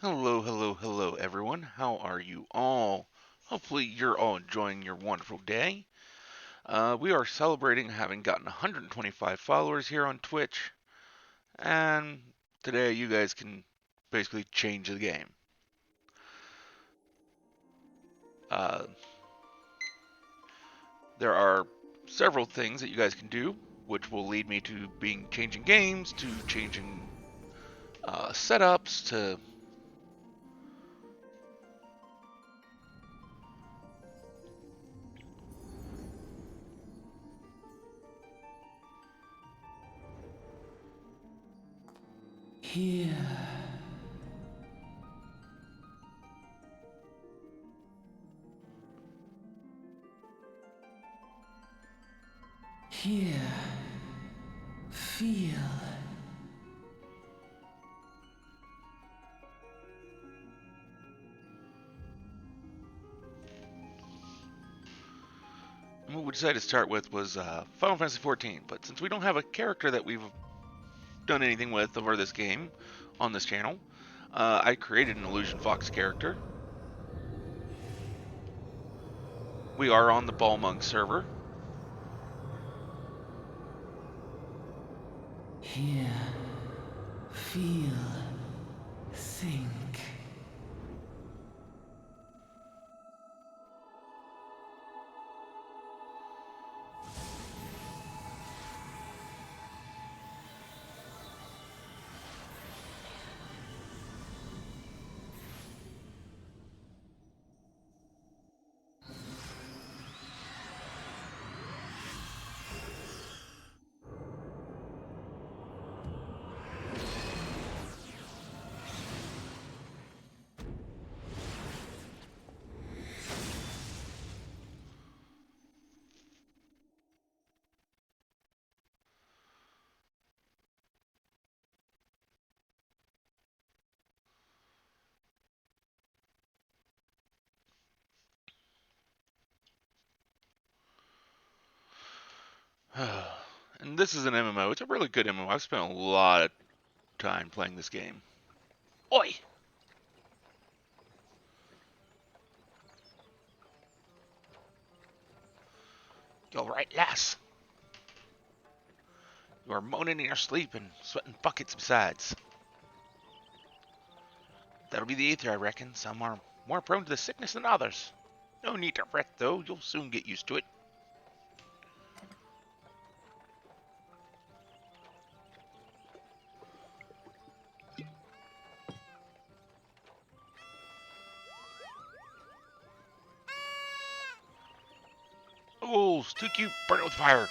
Hello, hello, hello, everyone. How are you all? Hopefully, you're all enjoying your wonderful day. We are celebrating having gotten 125 followers here on Twitch, and today you guys can basically change the game. Uh, there are several things that you guys can do, which will lead me to changing games, to changing setups, to Here, here, feel. and what we decided to start with was Final Fantasy XIV. But since we don't have a character that we've done anything with over this game on this channel, I created an Illusion Fox character. We are on the Balmung server. Here, feel, think. And this is an MMO. It's a really good MMO. I've spent a lot of time playing this game. Oi! You're right, lass. You are moaning in your sleep and sweating buckets besides. That'll be the ether, I reckon. Some are more prone to the sickness than others. No need to fret, though. You'll soon get used to it. Oh, it's too cute. Burn it with fire.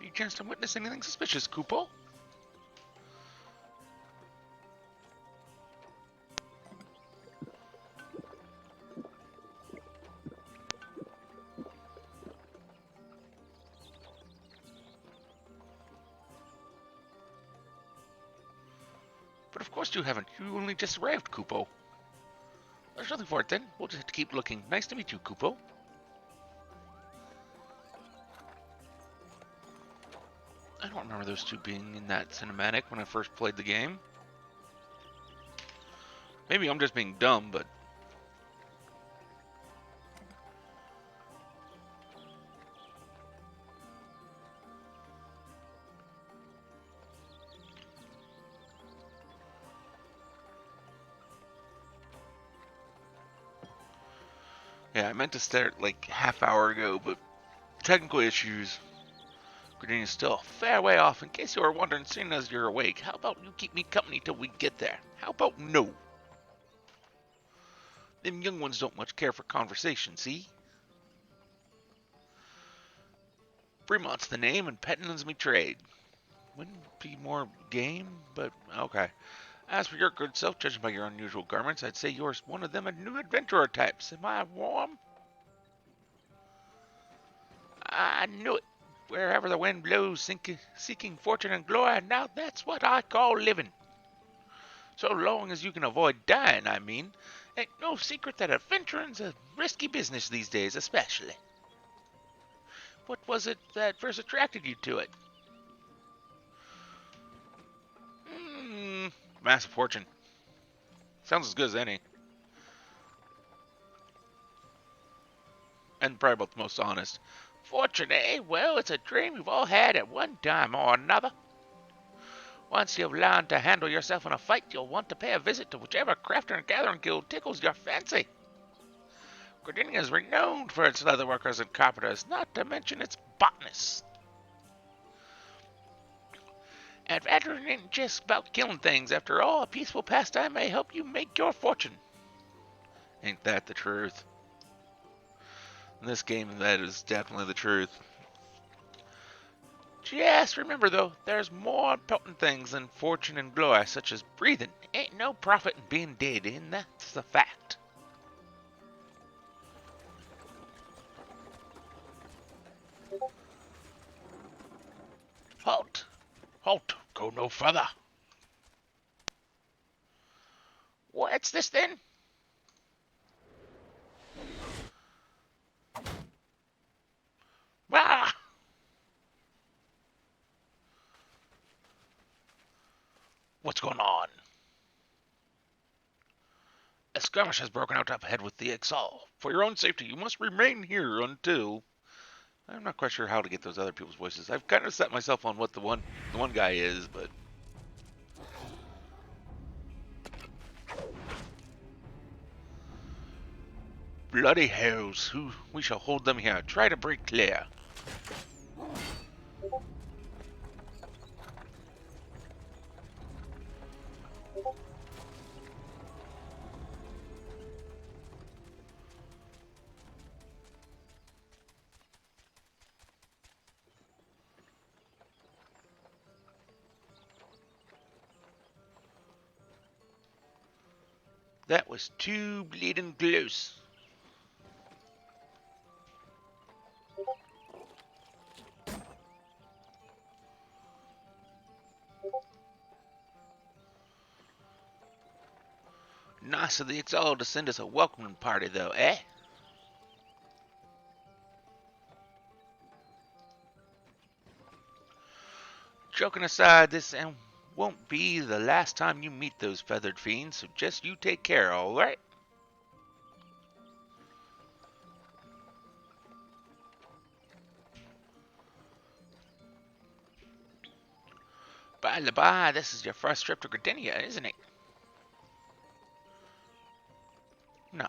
You chance to witness anything suspicious, Kupo? But of course you haven't. You only just arrived, Kupo. There's nothing for it then. We'll just have to keep looking. Nice to meet you, Kupo. I don't remember those two being in that cinematic when I first played the game. Maybe I'm just being dumb, but yeah, I meant to start like half hour ago, but technical issues Gardenia's still a fair way off. In case you were wondering, seeing as you're awake, how about you keep me company till we get there? How about no? Them young ones don't much care for conversation, see? Fremont's the name and petting's me trade. Wouldn't be more game, but okay. As for your good self, judging by your unusual garments, I'd say you're one of them new adventurer types. Am I warm? I knew it. Wherever the wind blows, seeking fortune and glory, now that's what I call living. So long as you can avoid dying, I mean. Ain't no secret that adventuring's a risky business these days, especially. What was it that first attracted you to it? Massive fortune. Sounds as good as any. And probably about the most honest. Fortune, eh? Well, it's a dream you've all had at one time or another. Once you've learned to handle yourself in a fight, you'll want to pay a visit to whichever crafter and gathering guild tickles your fancy. Gardenia is renowned for its leatherworkers and carpenters, not to mention its botanists. Adventuring ain't just about killing things. After all, a peaceful pastime may help you make your fortune. Ain't that the truth? In this game, that is definitely the truth. Just remember, though, there's more important things than fortune and glory, such as breathing. Ain't no profit in being dead, and that's the fact. Halt! Halt! Go no further! What's this then? Ah! What's going on? A skirmish has broken out up ahead with the Exal. For your own safety, you must remain here until... I'm not quite sure how to get those other people's voices. I've kind of set myself on what the one guy is, but... Bloody hells, we shall hold them here. Try to break clear. That was too bleeding close. Nice of the Exal to send us a welcoming party, though, eh? Joking aside, this won't be the last time you meet those feathered fiends, so just you take care, alright? By the by, this is your first trip to Gardenia, isn't it? No.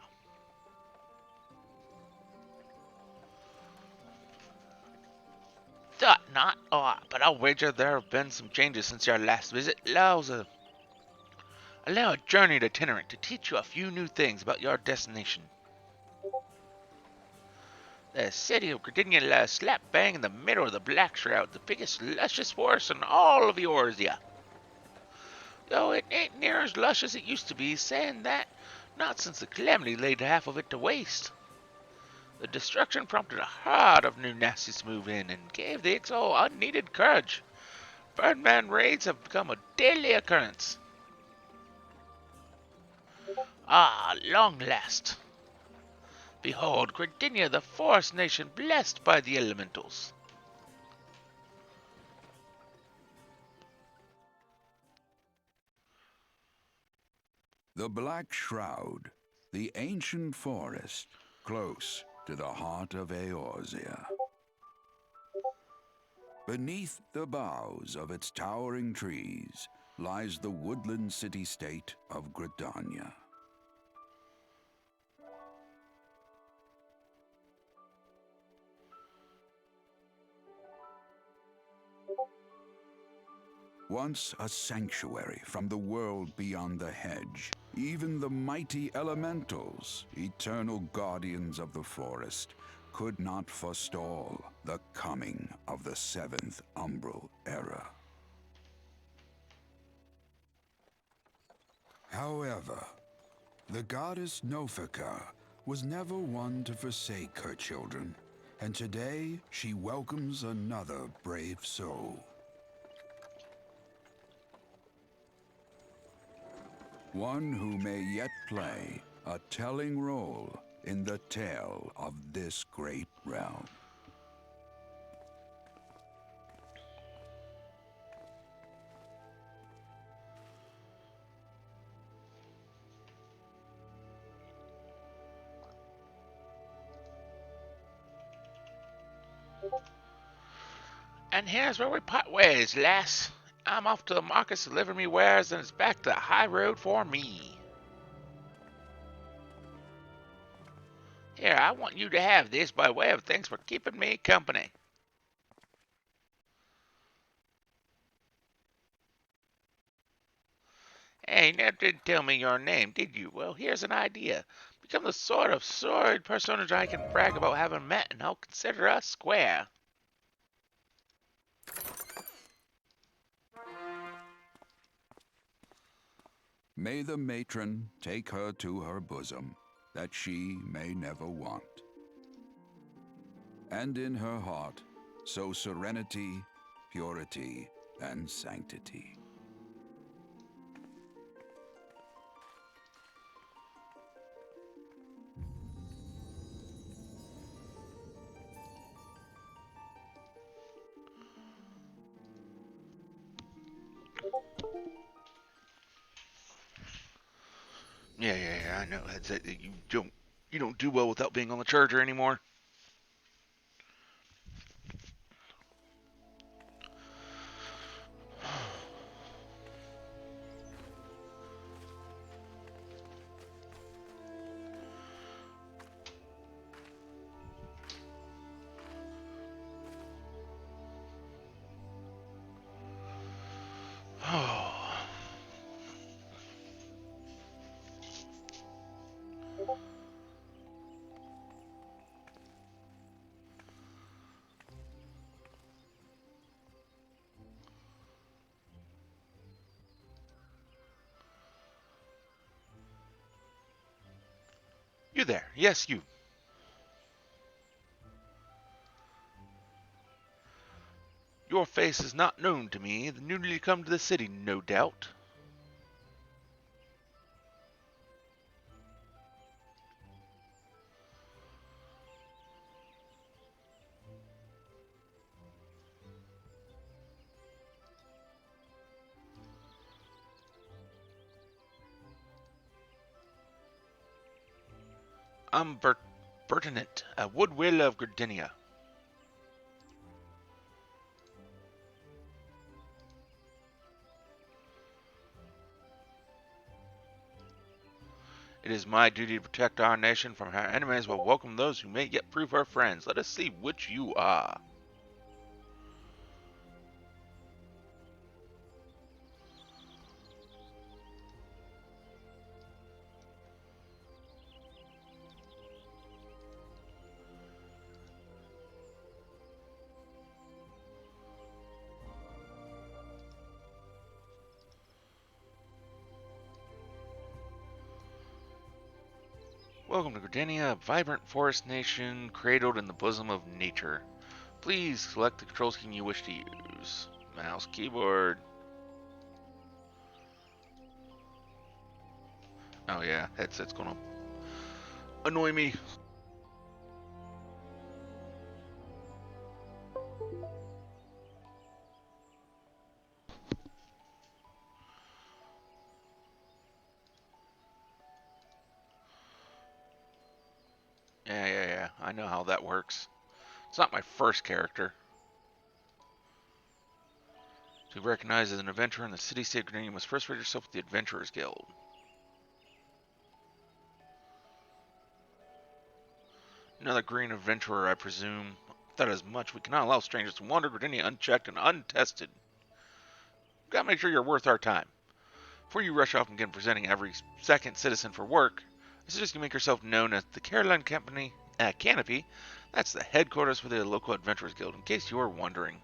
Thought not. Oh, but I'll wager there have been some changes since your last visit. Allow a journeyed itinerant to teach you a few new things about your destination. The city of Gardenia lies slap bang in the middle of the Black Shroud, the biggest, luscious forest in all of Eorzea. Though it ain't near as lush as it used to be, saying that, not since the calamity laid half of it to waste. The destruction prompted a horde of new nasties to move in and gave the Ixo unneeded courage. Birdman raids have become a daily occurrence. Ah, long last. Behold, Gardenia, the forest nation blessed by the elementals. The Black Shroud, the ancient forest, close to the heart of Eorzea. Beneath the boughs of its towering trees lies the woodland city-state of Gridania. Once a sanctuary from the world beyond the hedge, even the mighty elementals, eternal guardians of the forest, could not forestall the coming of the seventh umbral era. However, the goddess Nofika was never one to forsake her children, and today she welcomes another brave soul. One who may yet play a telling role in the tale of this great realm. And here's where we part ways, lass. I'm off to the markets to deliver me wares, and it's back to the high road for me. Here, I want you to have this by way of thanks for keeping me company. Hey, you never did tell me your name, did you? Well, here's an idea. Become the sort of sordid personage I can brag about having met, and I'll consider us square. May the matron take her to her bosom, that she may never want. And in her heart, sow serenity, purity, and sanctity. Yeah, I know. That's it. You don't do well without being on the charger anymore. Oh, you there? Yes, you. Your face is not known to me. The newly come to the city, no doubt. I'm Bertinant, a woodwill of Gardenia. It is my duty to protect our nation from her enemies while welcome those who may yet prove her friends. Let us see which you are. Welcome to Gardenia, a vibrant forest nation cradled in the bosom of nature. Please select the control scheme you wish to use. Mouse, keyboard. Oh yeah, headset's gonna annoy me. Yeah. I know how that works. It's not my first character. To be recognized as an adventurer in the city-state of Gardenia, you must first rate yourself with the Adventurers Guild. Another green adventurer, I presume. That is much. We cannot allow strangers to wander Gardenia unchecked and untested. Gotta make sure you're worth our time. Before you rush off and begin presenting every second citizen for work, I suggest you make yourself known as the Caroline Company Canopy. That's the headquarters for the local Adventurers Guild, in case you are wondering.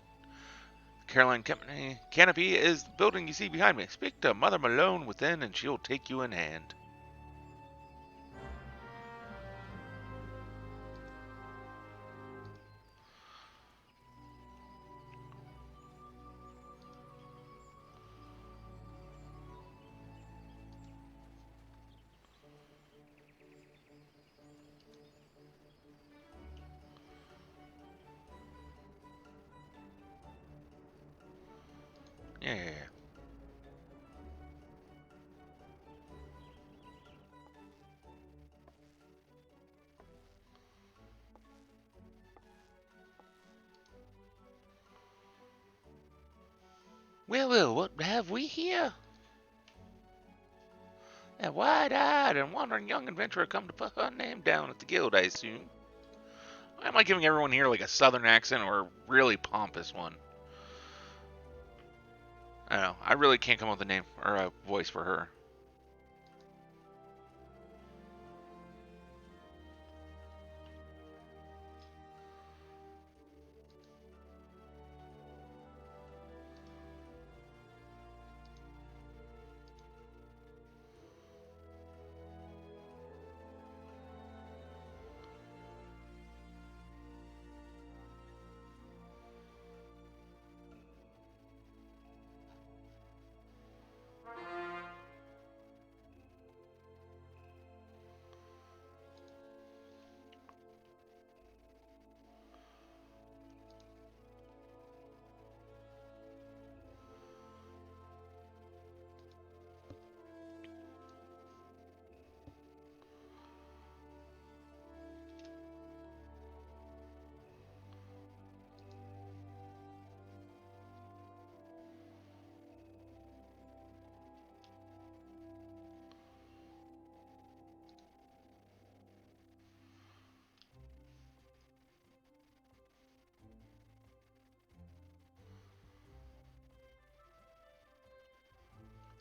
The Caroline Company Canopy is the building you see behind me. Speak to Mother Malone within, and she'll take you in hand. Yeah. Well, what have we here? A wide-eyed and wandering young adventurer come to put her name down at the guild, I assume. Why am I giving everyone here like a southern accent or a really pompous one? I don't know. I really can't come up with a name or a voice for her.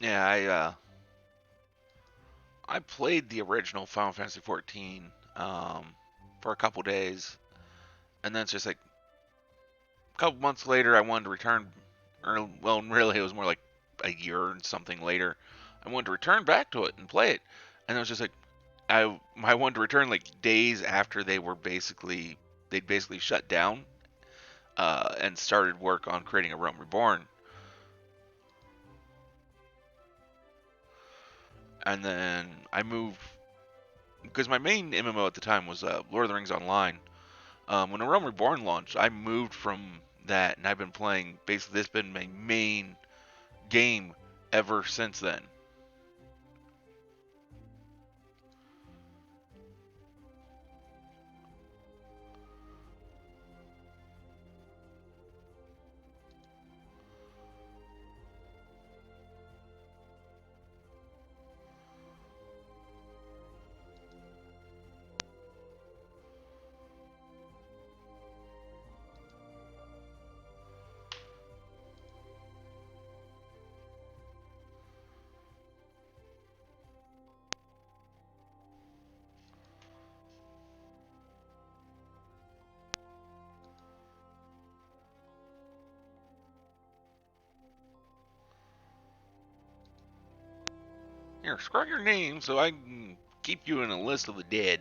Yeah, I played the original Final Fantasy 14 for a couple days, and then it's just like a couple months later I wanted to return, or well, really it was more like a year or something later. I wanted to return back to it and play it, and it was just like I wanted to return like days after they'd basically shut down and started work on creating a Realm Reborn. And then I moved because my main MMO at the time was Lord of the Rings Online. When A Realm Reborn launched, I moved from that, and I've been playing. Basically, this has been my main game ever since then. Here, scrub your name so I can keep you in a list of the dead.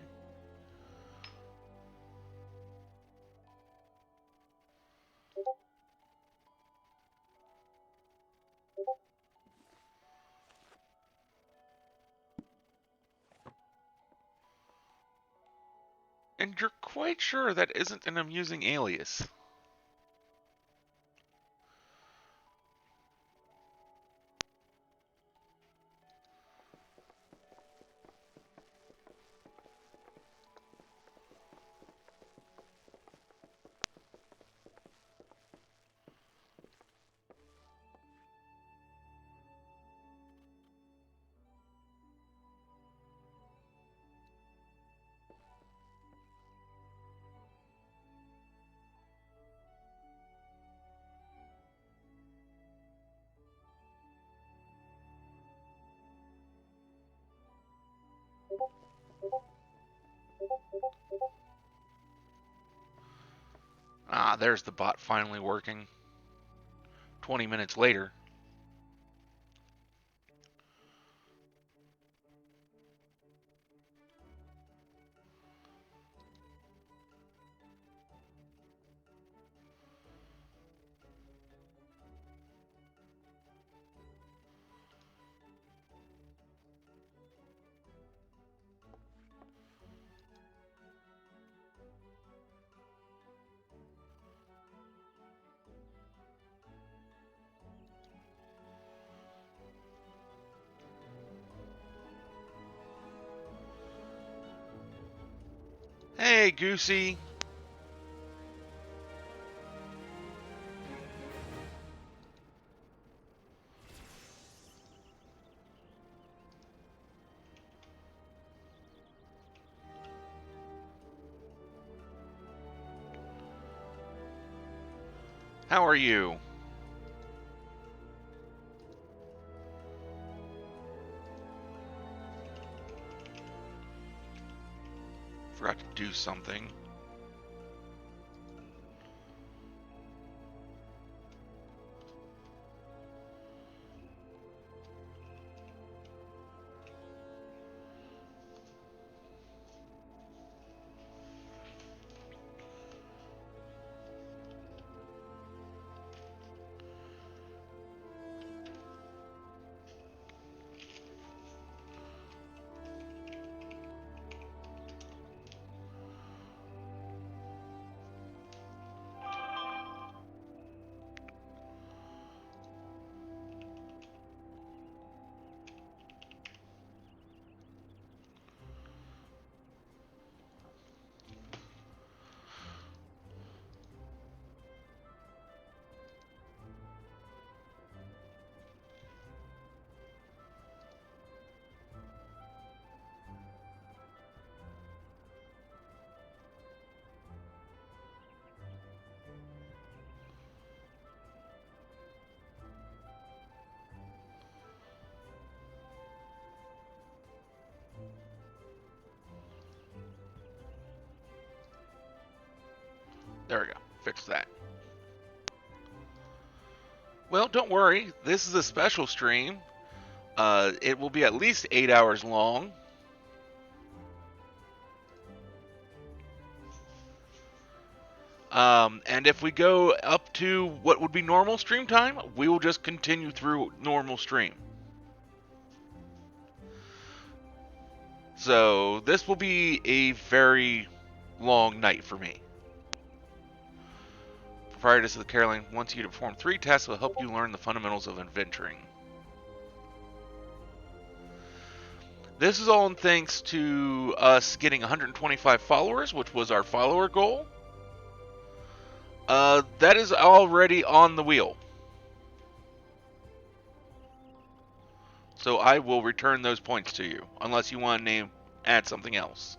And you're quite sure that isn't an amusing alias. Ah, there's the bot finally working. 20 minutes later. Hey, Goosey. How are you? Forgot to do something. There we go. Fix that. Well, don't worry. This is a special stream. It will be at least 8 hours long. And if we go up to what would be normal stream time, we will just continue through normal stream. So this will be a very long night for me. Proprietress of the Caroline wants you to perform 3 tests that will help you learn the fundamentals of adventuring. This is all in thanks to us getting 125 followers, which was our follower goal. That is already on the wheel. So I will return those points to you, unless you want to add something else.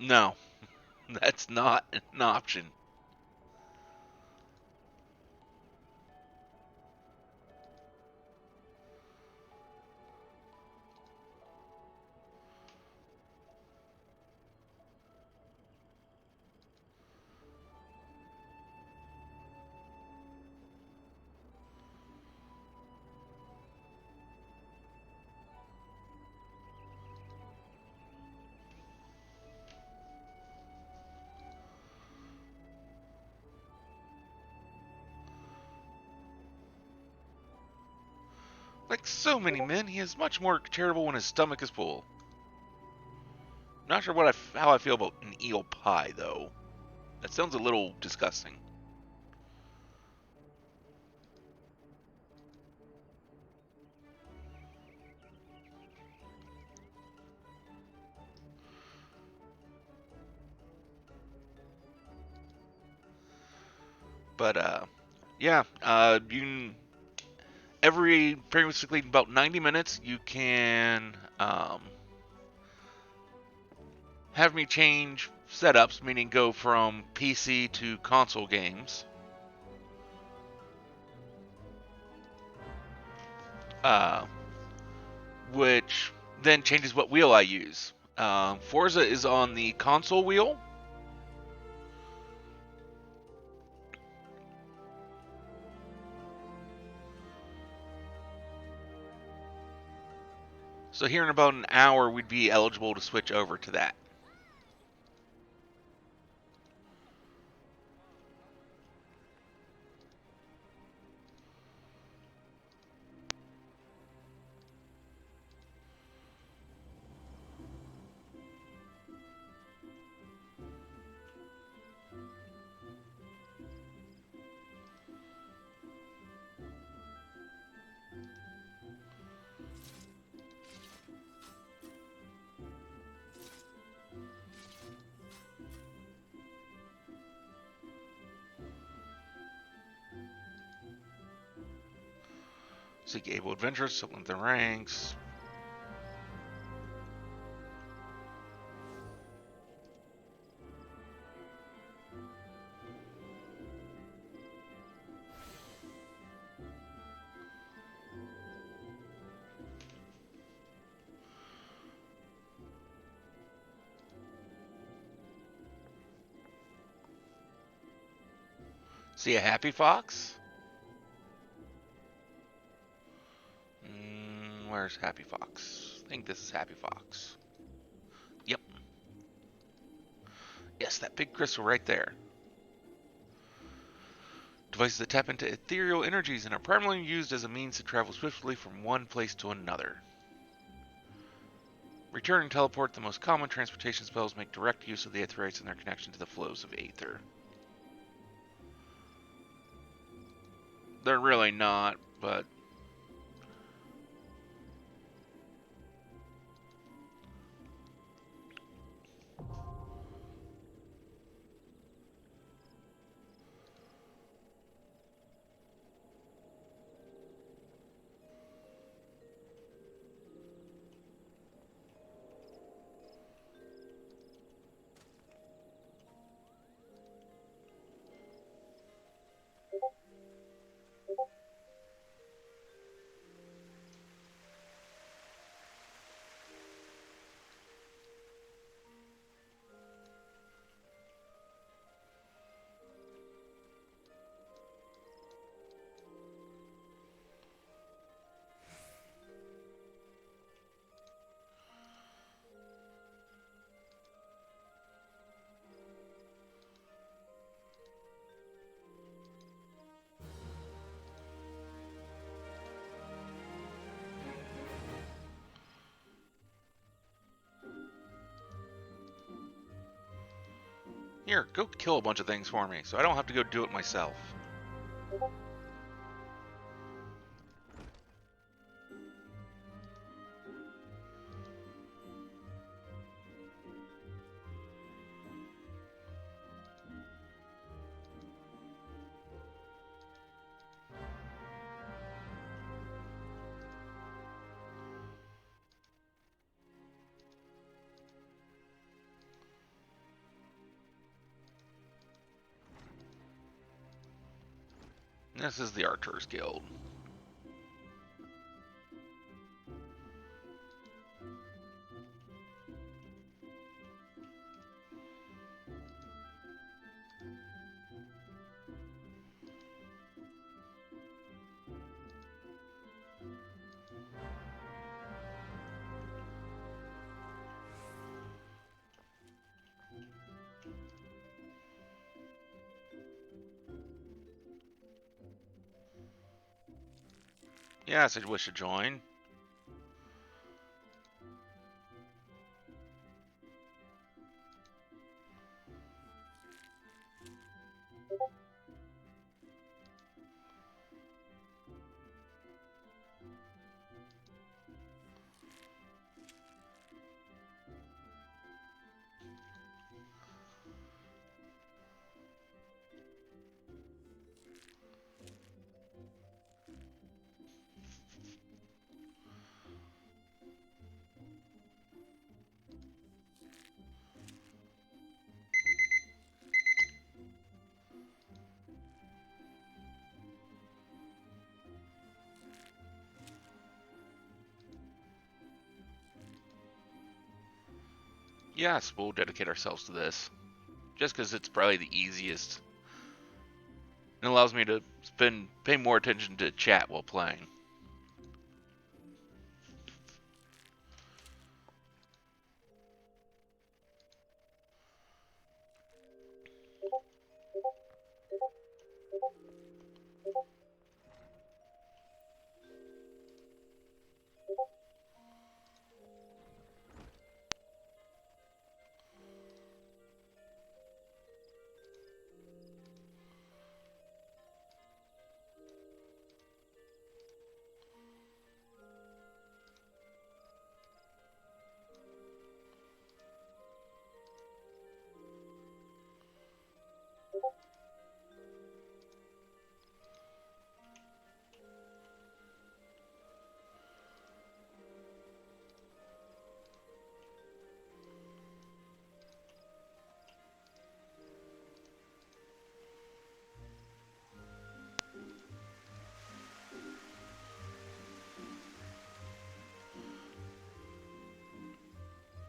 No, that's not an option. Like so many men, he is much more charitable when his stomach is full. Not sure how I feel about an eel pie, though. That sounds a little disgusting. But yeah, you can, every basically about 90 minutes you can have me change setups, meaning go from PC to console games. Uh, which then changes what wheel I use. Forza is on the console wheel. So here in about an hour, we'd be eligible to switch over to that. Seek able adventurers, supplement the ranks. See a happy fox? Where's Happy Fox? I think this is Happy Fox. Yep. Yes, that big crystal right there. Devices that tap into ethereal energies and are primarily used as a means to travel swiftly from one place to another. Return and teleport, the most common transportation spells, make direct use of the aetherites and their connection to the flows of aether. They're really not, but here, go kill a bunch of things for me so I don't have to go do it myself. This is the Archers Guild. Yes, I wish to join. Yes, we'll dedicate ourselves to this. Just because it's probably the easiest. It allows me to pay more attention to chat while playing.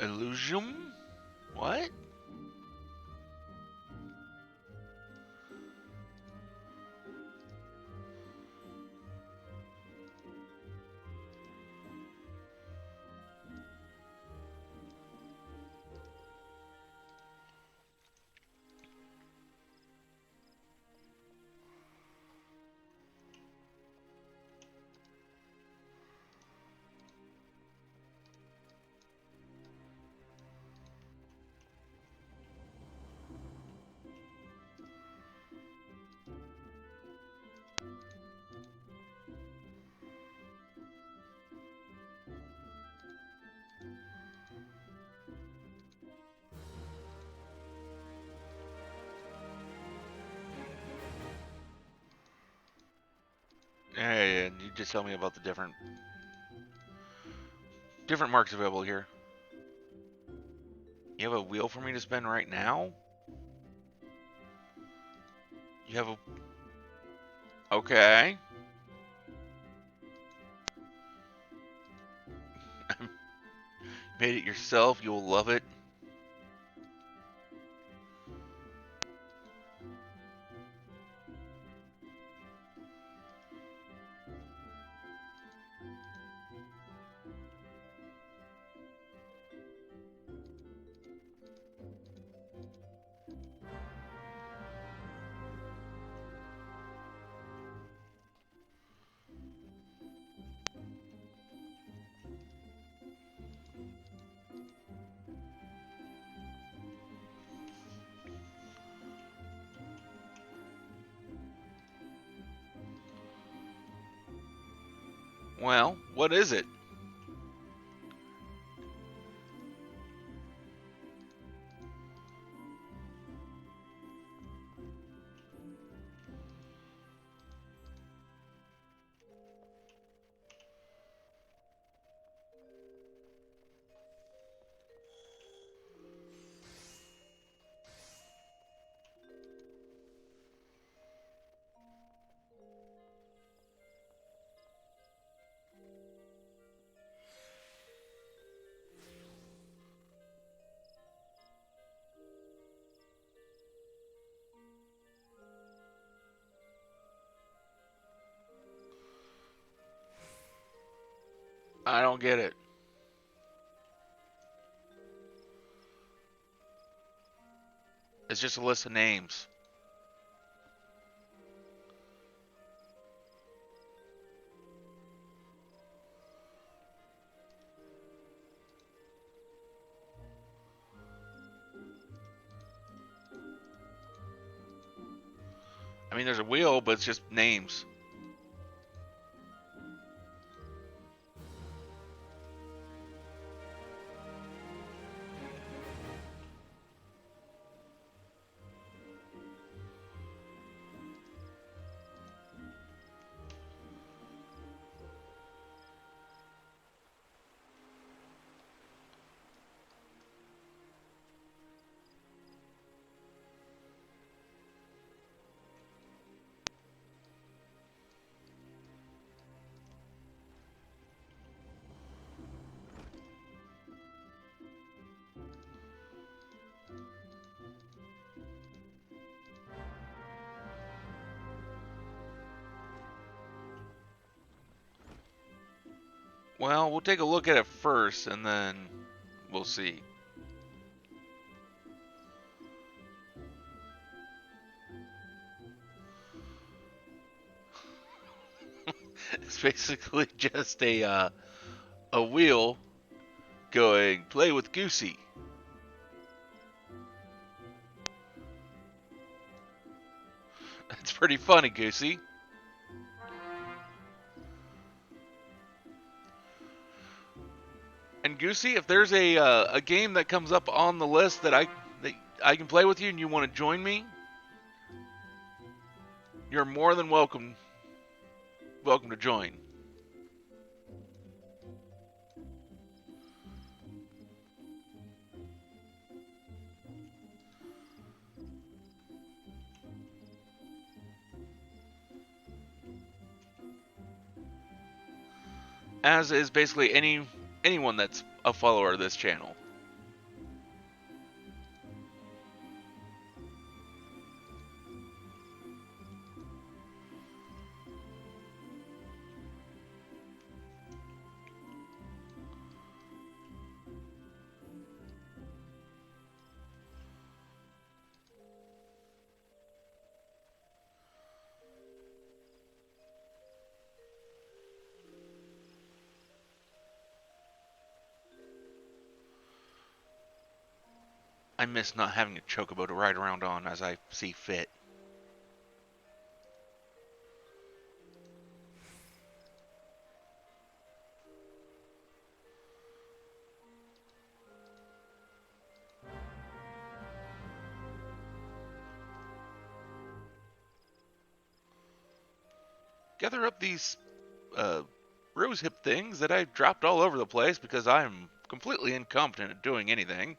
Illusium? What? And you just tell me about the different marks available here. You have a wheel for me to spin right now? You have a... Okay. Made it yourself. You'll love it. Well, what is it? I don't get it. It's just a list of names. I mean, there's a wheel, but it's just names. Well, we'll take a look at it first, and then we'll see. It's basically just a wheel going play with Goosey. That's pretty funny, Goosey. And Goosey, if there's a game that comes up on the list that I can play with you and you want to join me, you're more than welcome to join. As is basically anyone that's a follower of this channel. I miss not having a chocobo to ride around on as I see fit. Gather up these uh, rose hip things that I dropped all over the place because I'm completely incompetent at doing anything.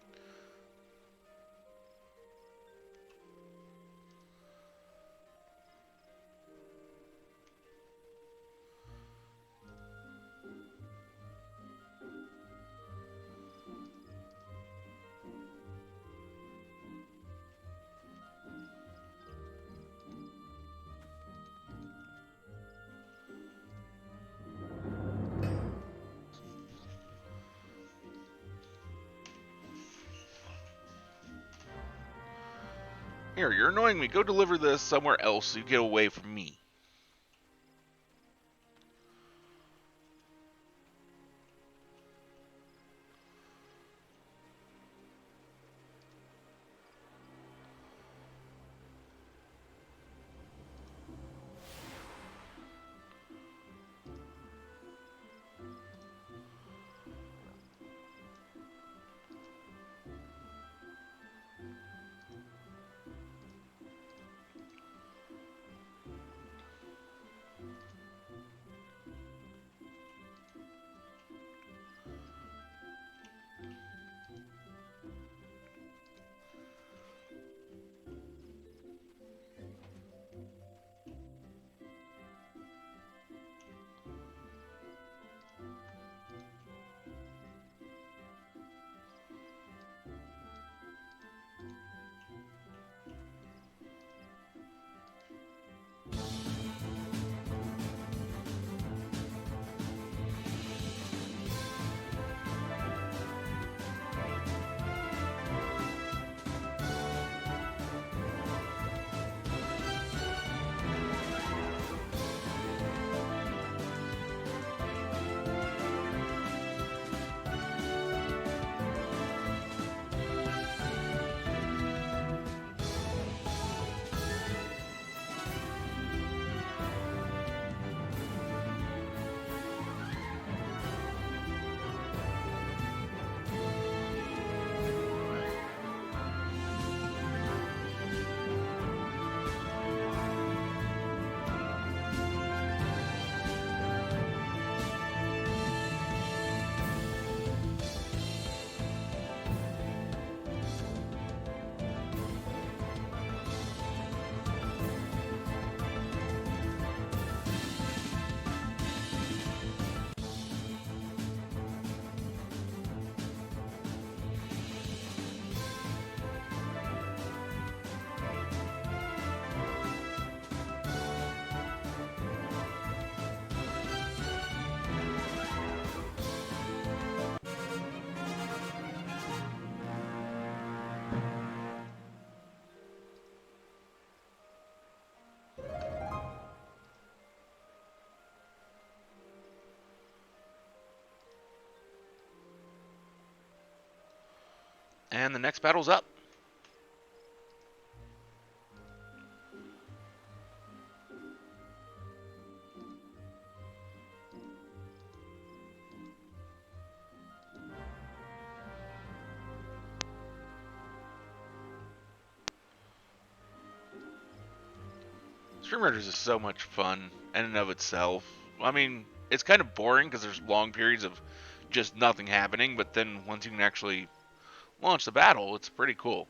Here, you're annoying me. Go deliver this somewhere else so you get away from me. And the next battle's up. Stream Raiders is so much fun in and of itself. I mean, it's kind of boring because there's long periods of just nothing happening, but then once you can actually launch the battle, it's pretty cool.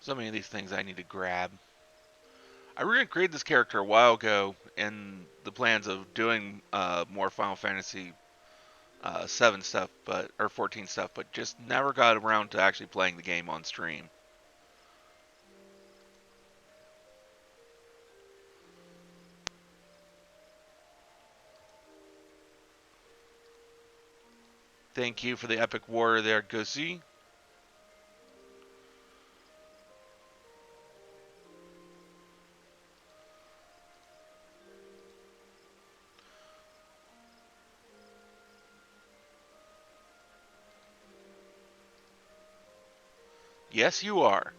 So many of these things I need to grab. I really created this character a while ago in the plans of doing more Final Fantasy 7 stuff, but or 14 stuff, but just never got around to actually playing the game on stream. Thank you for the epic war there, Gussie. Yes, you are.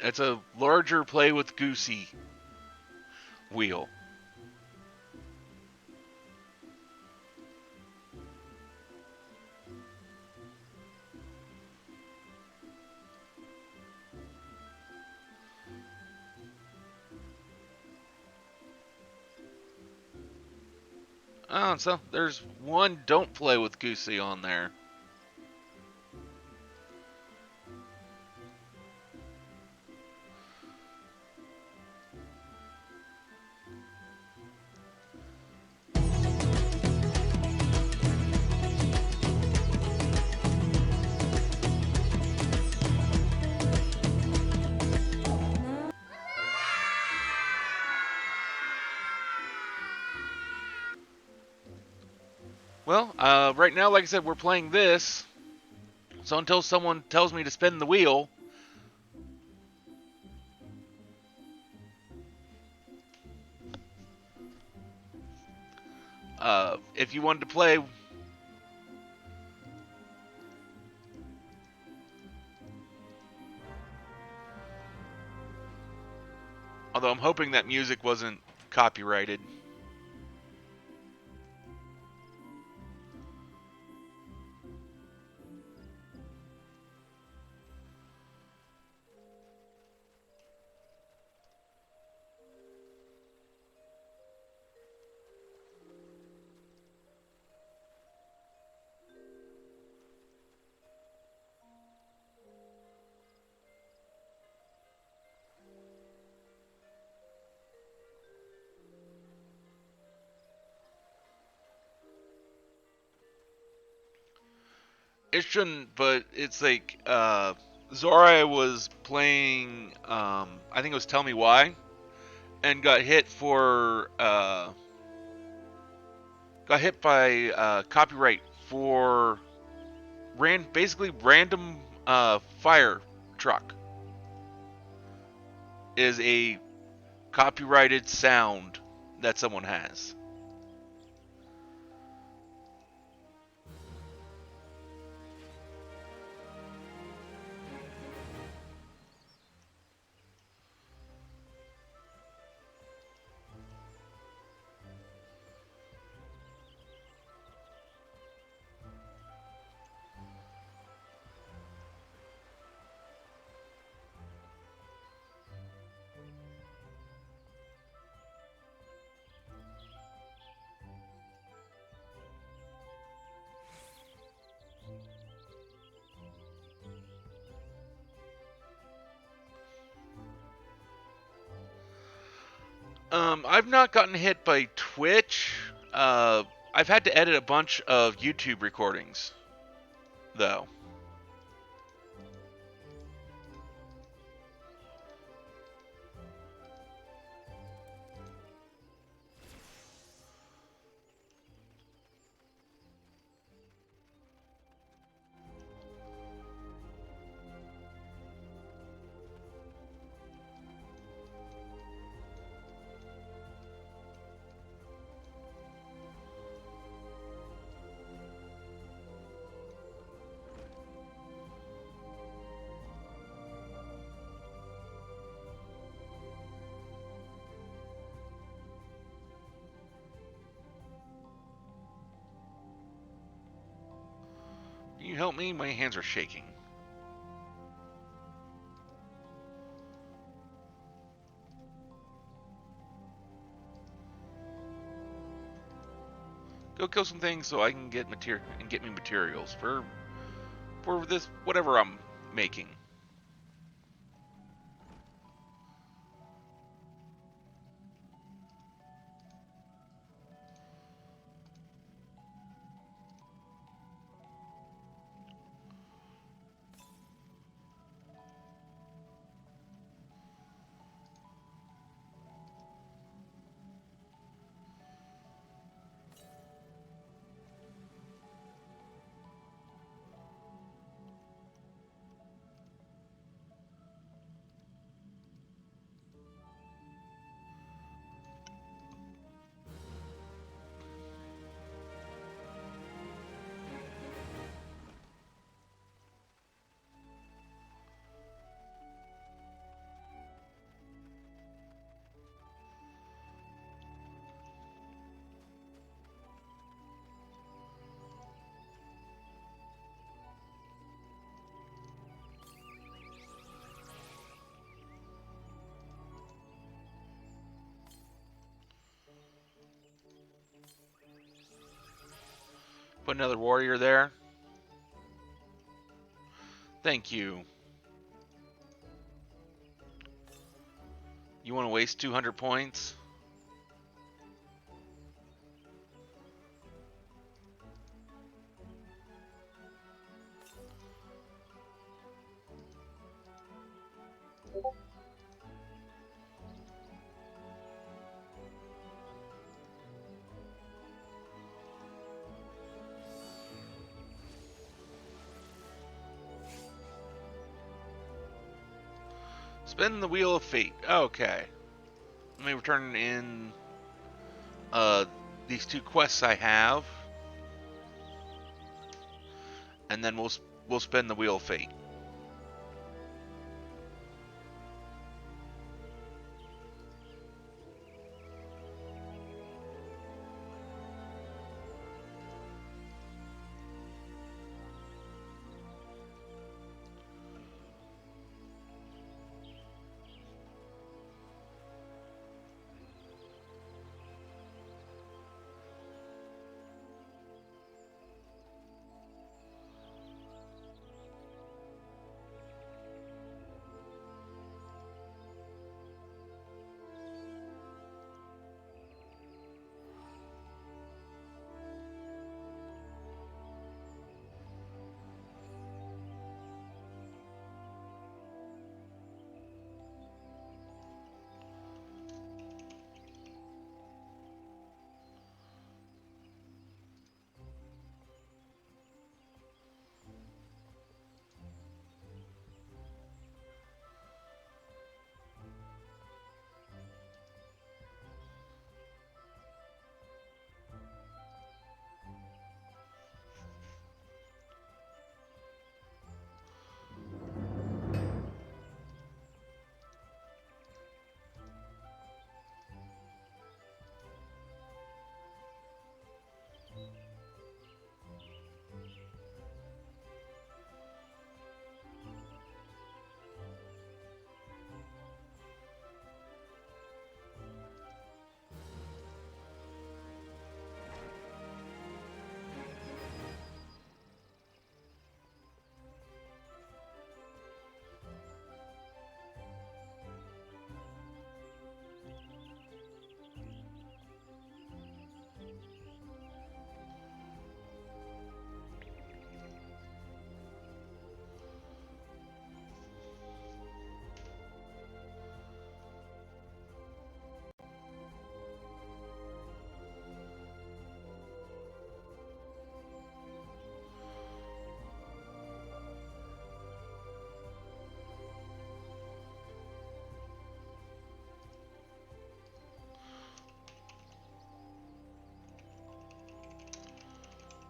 It's a larger play with Goosey wheel. Oh, so there's one don't play with Goosey on there. Well, right now, like I said, we're playing this. So until someone tells me to spin the wheel, If you wanted to play, although I'm hoping that music wasn't copyrighted. It shouldn't, but it's like Zora was playing. I think it was Tell Me Why, and got hit by copyright for basically random fire truck is a copyrighted sound that someone has. I've not gotten hit by Twitch. I've had to edit a bunch of YouTube recordings, though. Can you help me? My hands are shaking. Go kill some things so I can get me materials for this whatever I'm making. Put another warrior there. Thank you. You want to waste 200 points? Spin the wheel of fate. Okay. Let me return in uh, these 2 quests I have, and then we'll spin the Wheel of Fate.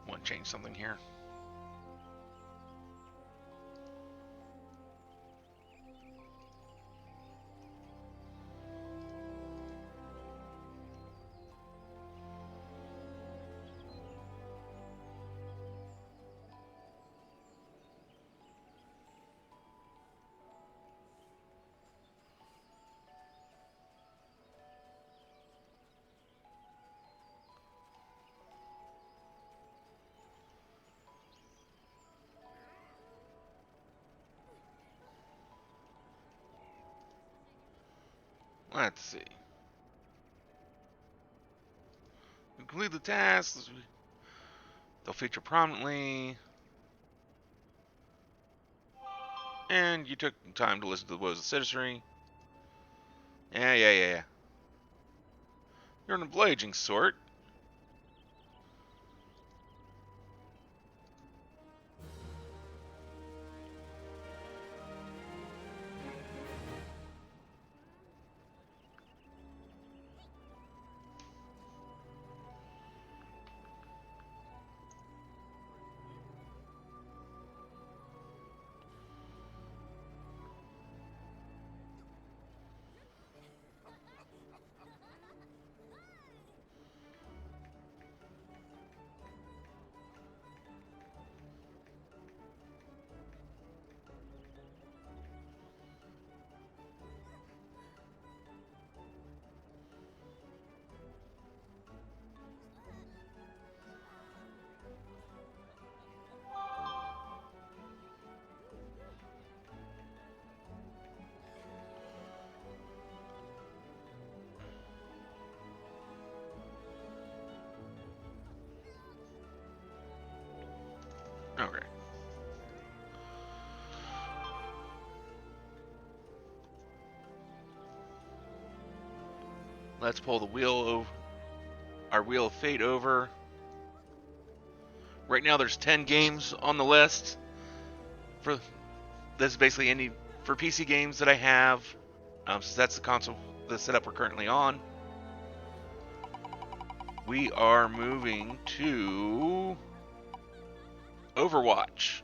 Want to change something here? Let's see. Complete the tasks. They'll feature prominently. And you took time to listen to the woes of citizenry. Yeah. You're an obliging sort. Okay. Let's pull the our Wheel of Fate over. Right now there's 10 games on the list. For this is basically any for PC games that I have. So that's the setup we're currently on. we are moving to Overwatch.